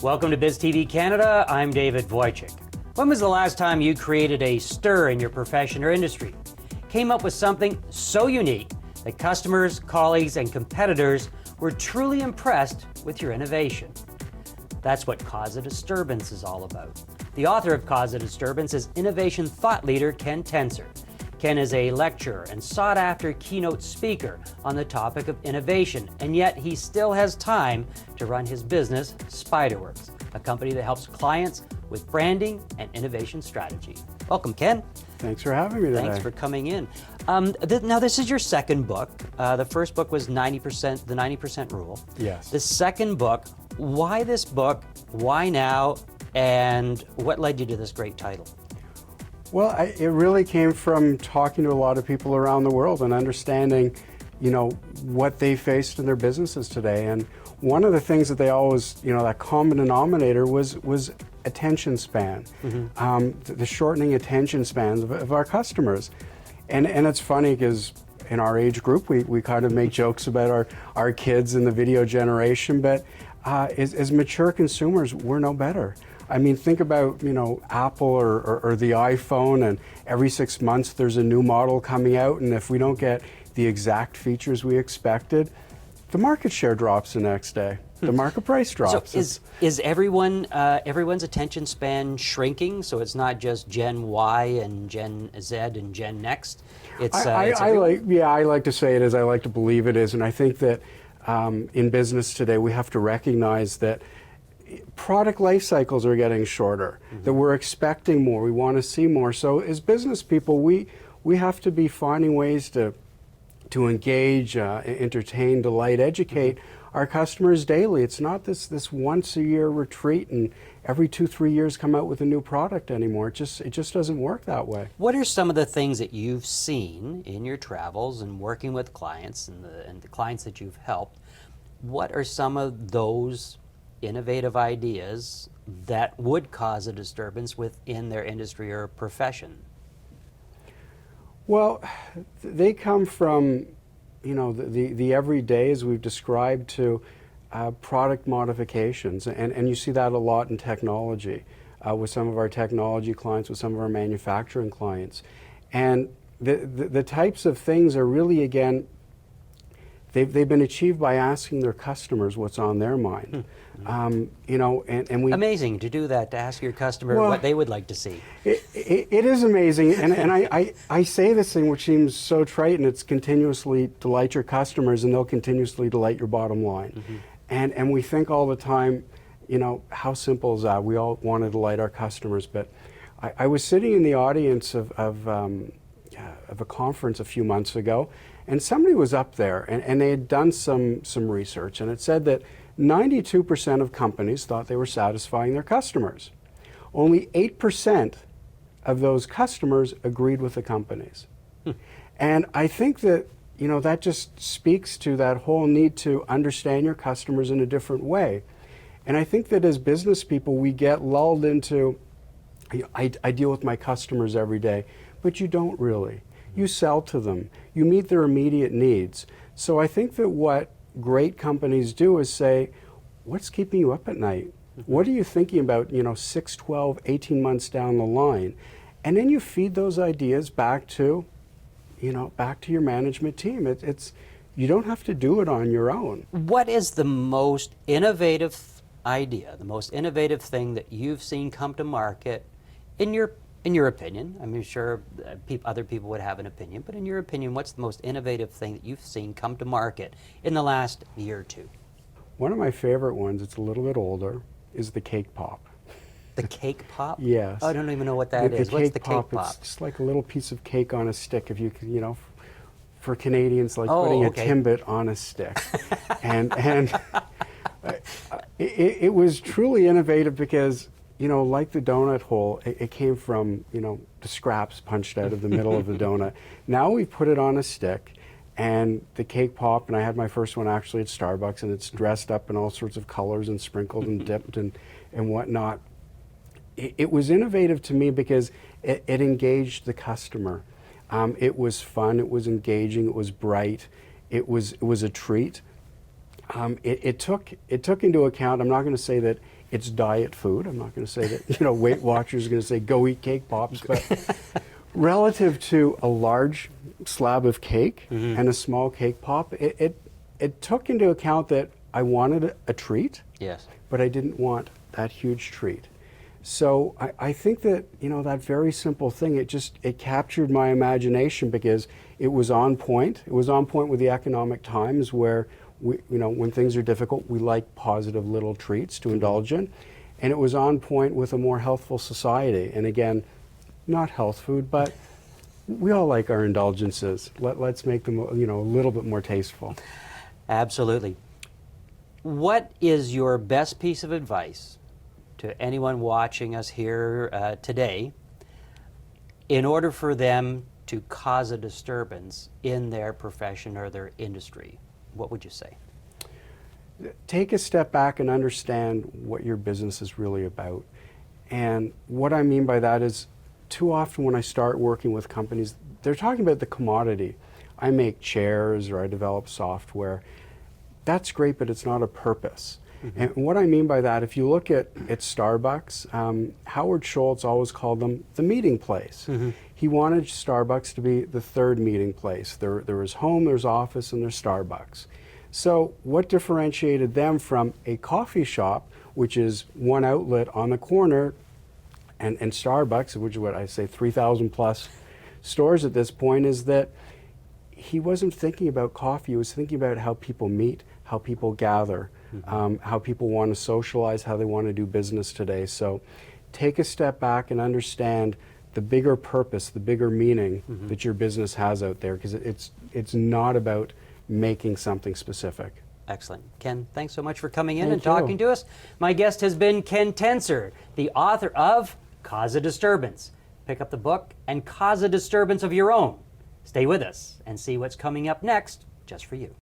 Welcome to Biz TV Canada. I'm David Wojcik. When was the last time you created a stir in your profession or industry? Came up with something so unique that customers, colleagues, and competitors were truly impressed with your innovation. That's what Cause a Disturbance is all about. The author of Cause a Disturbance is innovation thought leader Ken Tencer. Ken is a lecturer and sought-after keynote speaker on the topic of innovation, and yet he still has time to run his business, Spiderworks, a company that helps clients with branding and innovation strategy. Welcome, Ken. Thanks for having me today. Thanks for coming in. Now, this is your second book. The first book was 90%, the 90% Rule. Yes. The second book, why this book, why now, and what led you to this great title? Well, it really came from talking to a lot of people around the world and understanding, what they faced in their businesses today. And one of the things that they always, that common denominator was attention span, the shortening attention spans of our customers. And it's funny because in our age group, we kind of make jokes about our kids and the video generation, but as mature consumers, we're no better. I mean, think about, Apple or the iPhone, and every 6 months there's a new model coming out, and if we don't get the exact features we expected, the market share drops the next day. The market price drops. So is everyone's attention span shrinking? So it's not just Gen Y and Gen Z and Gen Next. I like to say it is. I like to believe it is, and I think that in business today we have to recognize that product life cycles are getting shorter, that we're expecting more, we want to see more. So as business people, we have to be finding ways to engage, entertain, delight, educate our customers daily. It's not this once a year retreat and every 2-3 years come out with a new product anymore. It just doesn't work that way. What are some of the things that you've seen in your travels and working with clients and the clients that you've helped? What are some of those innovative ideas that would cause a disturbance within their industry or profession? Well, they come from, the everyday, as we've described, to product modifications, and you see that a lot in technology, with some of our technology clients, with some of our manufacturing clients, and the types of things are really, again, they've been achieved by asking their customers what's on their mind. And we amazing to do that, to ask your customer what they would like to see. It is amazing, and I say this thing which seems so trite, and it's continuously delight your customers and they'll continuously delight your bottom line. And we think all the time, how simple is that? We all want to delight our customers, but I was sitting in the audience of a conference a few months ago, and somebody was up there, and they had done some research, and it said that 92% of companies thought they were satisfying their customers. Only 8% of those customers agreed with the companies. And I think that, that just speaks to that whole need to understand your customers in a different way. And I think that as business people, we get lulled into, I deal with my customers every day, but you don't really. You sell to them. You meet their immediate needs. So I think that what great companies do is say, what's keeping you up at night? What are you thinking about, 6, 12, 18 months down the line? And then you feed those ideas back to, back to your management team. You don't have to do it on your own. What is the most innovative idea, the most innovative thing that you've seen come to market in your opinion? I'm sure other people would have an opinion, but in your opinion, what's the most innovative thing that you've seen come to market in the last year or two? One of my favorite ones, it's a little bit older, is the cake pop. The cake pop? Yes. Oh, I don't even know what that is. What's the cake pop? It's just like a little piece of cake on a stick. If you could, for Canadians, like putting a Timbit on a stick. and it was truly innovative because, like the donut hole, it came from, the scraps punched out of the middle of the donut. Now we put it on a stick, and the cake pop, and I had my first one actually at Starbucks, and it's dressed up in all sorts of colors and sprinkled and dipped and whatnot. It was innovative to me because it engaged the customer. It was fun, it was engaging, it was bright, it was a treat. It took into account, I'm not going to say that It's diet food. I'm not going to say that, you know, Weight Watchers are going to say go eat cake pops, but relative to a large slab of cake and a small cake pop, it took into account that I wanted a treat, Yes. but I didn't want that huge treat. So I think that, you know, that very simple thing, it captured my imagination because it was on point. It was on point with the economic times where we, you know, when things are difficult, we like positive little treats to indulge in. And it was on point with a more healthful society. And again, not health food, but we all like our indulgences. Let's make them, you know, a little bit more tasteful. Absolutely. What is your best piece of advice to anyone watching us here today in order for them to cause a disturbance in their profession or their industry? What would you say? Take a step back and understand what your business is really about. And what I mean by that is, too often when I start working with companies, they're talking about the commodity. I make chairs or I develop software. That's great, but it's not a purpose. And what I mean by that, if you look at Starbucks, Howard Schultz always called them the meeting place. He wanted Starbucks to be the third meeting place. There was home, there's office, and there's Starbucks. So what differentiated them from a coffee shop, which is one outlet on the corner, and Starbucks, which is what I say 3,000 plus stores at this point, is that he wasn't thinking about coffee, he was thinking about how people meet, how people gather, how people want to socialize, how they want to do business today. So take a step back and understand the bigger purpose, the bigger meaning that your business has out there, because it's not about making something specific. Excellent. Ken, thanks so much for coming in Thank and talking you. to us. My guest has been Ken Tencer, the author of Cause a Disturbance. Pick up the book and cause a disturbance of your own. Stay with us and see what's coming up next just for you.